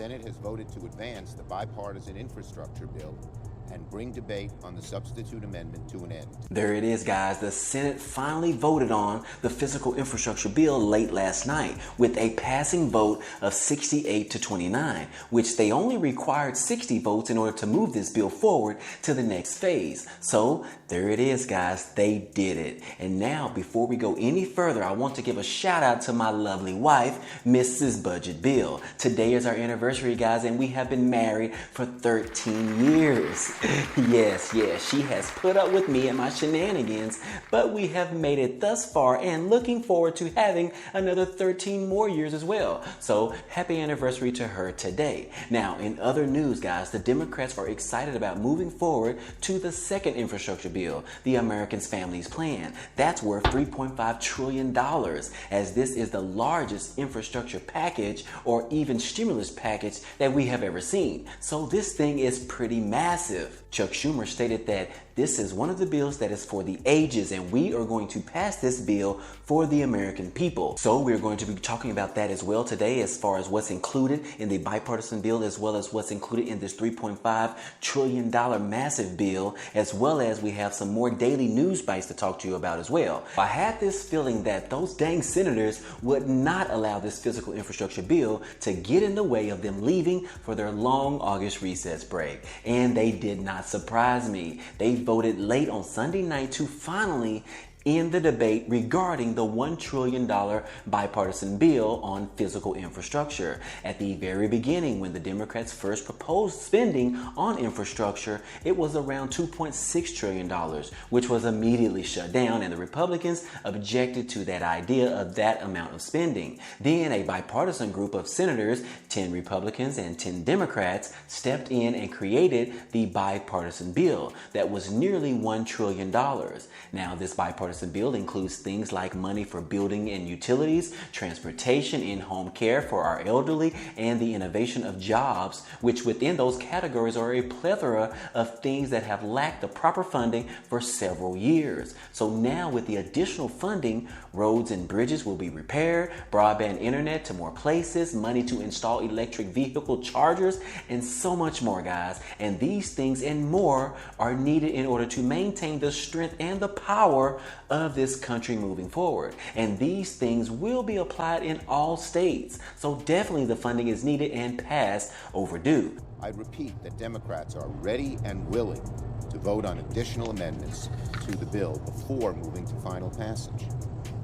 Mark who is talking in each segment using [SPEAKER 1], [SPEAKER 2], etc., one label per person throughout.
[SPEAKER 1] Senate has voted to advance the bipartisan infrastructure bill and bring debate on the substitute amendment to an end.
[SPEAKER 2] There it is, guys. The Senate finally voted on the physical infrastructure bill late last night with a passing vote of 68 to 29, which they only required 60 votes in order to move this bill forward to the next phase. So there it is, guys. They did it. And now, before we go any further, I want to give a shout out to my lovely wife, Mrs. Budget Bill. Today is our anniversary, guys, and we have been married for 13 years. Yes, she has put up with me and my shenanigans, but we have made it thus far and looking forward to having another 13 more years as well. So happy anniversary to her today. Now, in other news, guys, the Democrats are excited about moving forward to the second infrastructure bill, the Americans Families Plan. That's worth $3.5 trillion, as this is the largest infrastructure package or even stimulus package that we have ever seen. So this thing is pretty massive. Chuck Schumer stated that this is one of the bills that is for the ages, and we are going to pass this bill for the American people. So we're going to be talking about that as well today, as far as what's included in the bipartisan bill, as well as what's included in this $3.5 trillion massive bill, as well as we have some more daily news bites to talk to you about as well. I had this feeling that those dang senators would not allow this physical infrastructure bill to get in the way of them leaving for their long August recess break. And they did not surprise me. They voted late on Sunday night to finally end the debate regarding the $1 trillion bipartisan bill on physical infrastructure. At the very beginning, when the Democrats first proposed spending on infrastructure, it was around $2.6 trillion, which was immediately shut down, and the Republicans objected to that idea of that amount of spending. Then a bipartisan group of senators, 10 Republicans and 10 Democrats, stepped in and created the bipartisan bill that was nearly $1 trillion. Now, this bipartisan bill includes things like money for building and utilities, transportation, in-home care for our elderly, and the innovation of jobs, which within those categories are a plethora of things that have lacked the proper funding for several years. So now with the additional funding, roads and bridges will be repaired, broadband internet to more places, money to install electric vehicle chargers, and so much more, guys. And these things and more are needed in order to maintain the strength and the power of this country moving forward. And these things will be applied in all states. So definitely the funding is needed and past overdue.
[SPEAKER 1] I repeat that Democrats are ready and willing to vote on additional amendments to the bill before moving to final passage.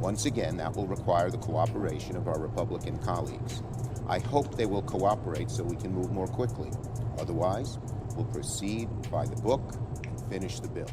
[SPEAKER 1] Once again, that will require the cooperation of our Republican colleagues. I hope they will cooperate so we can move more quickly. Otherwise, we'll proceed by the book and finish the bill.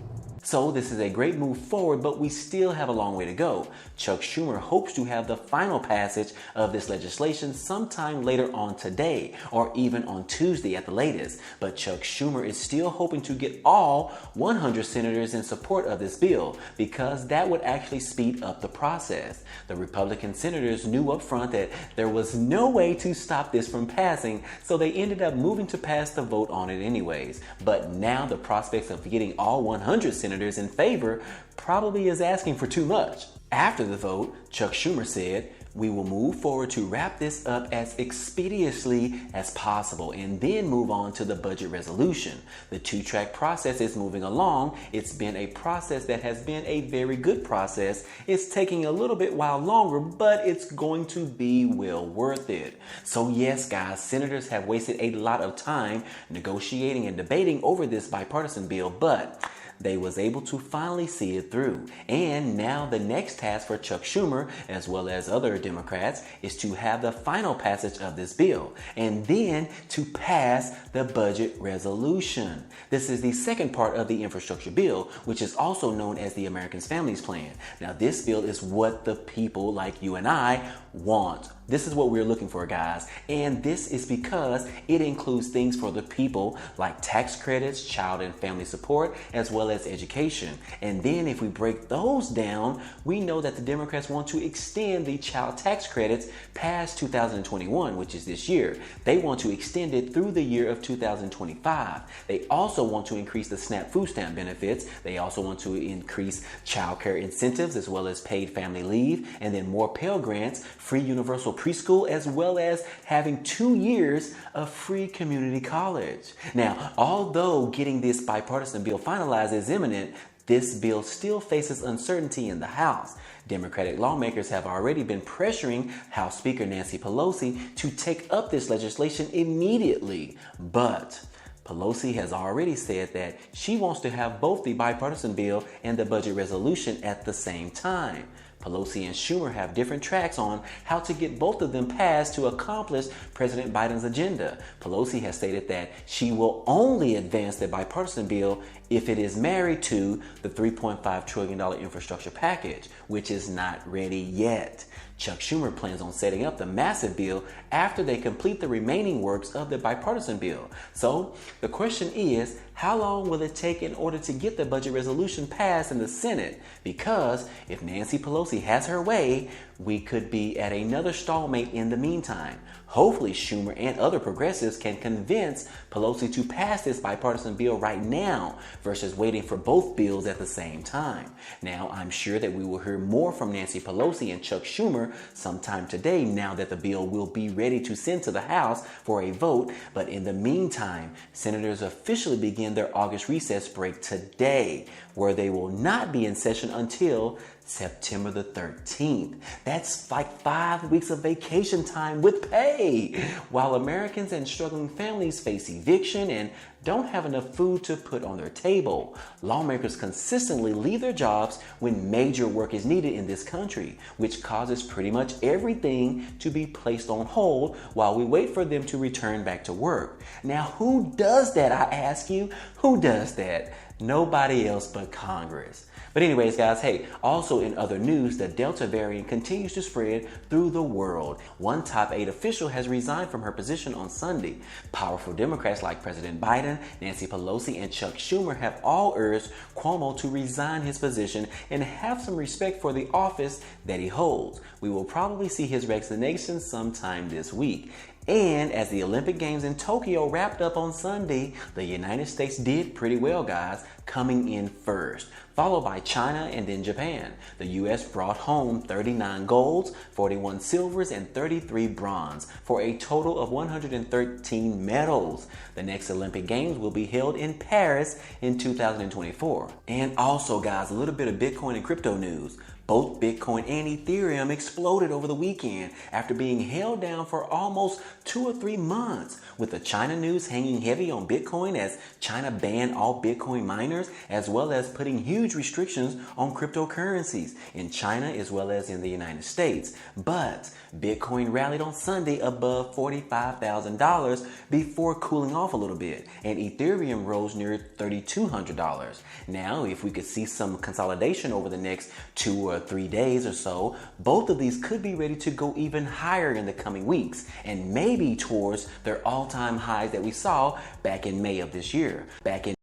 [SPEAKER 2] So this is a great move forward, but we still have a long way to go. Chuck Schumer hopes to have the final passage of this legislation sometime later on today, or even on Tuesday at the latest. But Chuck Schumer is still hoping to get all 100 senators in support of this bill, because that would actually speed up the process. The Republican senators knew up front that there was no way to stop this from passing, so they ended up moving to pass the vote on it anyways. But now the prospects of getting all 100 senators in favor probably is asking for too much. After the vote, Chuck Schumer said, "We will move forward to wrap this up as expeditiously as possible and then move on to the budget resolution. The two-track process is moving along. It's been a process that has been a very good process. It's taking a little bit while longer, but it's going to be well worth it." So yes, guys, senators have wasted a lot of time negotiating and debating over this bipartisan bill, but they was able to finally see it through. And now the next task for Chuck Schumer, as well as other Democrats, is to have the final passage of this bill and then to pass the budget resolution. This is the second part of the infrastructure bill, which is also known as the Americans Families Plan. Now, this bill is what the people like you and I want. This is what we're looking for, guys. And this is because it includes things for the people like tax credits, child and family support, as well as education. And then if we break those down, we know that the Democrats want to extend the child tax credits past 2021, which is this year. They want to extend it through the year of 2025. They also want to increase the SNAP food stamp benefits. They also want to increase child care incentives as well as paid family leave, and then more Pell Grants, free universal preschool, as well as having 2 years of free community college. Now, although getting this bipartisan bill finalized is imminent, this bill still faces uncertainty in the House. Democratic lawmakers have already been pressuring House Speaker Nancy Pelosi to take up this legislation immediately. But Pelosi has already said that she wants to have both the bipartisan bill and the budget resolution at the same time. Pelosi and Schumer have different tracks on how to get both of them passed to accomplish President Biden's agenda. Pelosi has stated that she will only advance the bipartisan bill if it is married to the $3.5 trillion infrastructure package, which is not ready yet. Chuck Schumer plans on setting up the massive bill after they complete the remaining works of the bipartisan bill. So the question is, how long will it take in order to get the budget resolution passed in the Senate? Because if Nancy Pelosi has her way, we could be at another stalemate in the meantime. Hopefully Schumer and other progressives can convince Pelosi to pass this bipartisan bill right now versus waiting for both bills at the same time. Now, I'm sure that we will hear more from Nancy Pelosi and Chuck Schumer sometime today now that the bill will be ready to send to the House for a vote. But in the meantime, senators officially begin their August recess break today, where they will not be in session until September the 13th. That's like 5 weeks of vacation time with pay, while Americans and struggling families face eviction and don't have enough food to put on their table. Lawmakers consistently leave their jobs when major work is needed in this country, which causes pretty much everything to be placed on hold while we wait for them to return back to work. Now, who does that, I ask you? Who does that? Nobody else but Congress. But anyways, guys, hey, also in other news, the Delta variant continues to spread through the world. One top 8 official has resigned from her position on Sunday. Powerful Democrats like President Biden, Nancy Pelosi, and Chuck Schumer have all urged Cuomo to resign his position and have some respect for the office that he holds. We will probably see his resignation sometime this week. And as the Olympic Games in Tokyo wrapped up on Sunday, the United States did pretty well, guys, coming in first, followed by China and then Japan. The U.S. brought home 39 golds, 41 silvers, and 33 bronze, for a total of 113 medals. The next Olympic Games will be held in Paris in 2024. And also, guys, a little bit of Bitcoin and crypto news. Both Bitcoin and Ethereum exploded over the weekend after being held down for almost 2 or 3 months, with the China news hanging heavy on Bitcoin as China banned all Bitcoin miners, as well as putting huge restrictions on cryptocurrencies in China as well as in the United States. But Bitcoin rallied on Sunday above $45,000 before cooling off a little bit, and Ethereum rose near $3,200. Now, if we could see some consolidation over the next 2 or 3 days or so, both of these could be ready to go even higher in the coming weeks, and maybe towards their all-time highs that we saw back in May of this year. Back in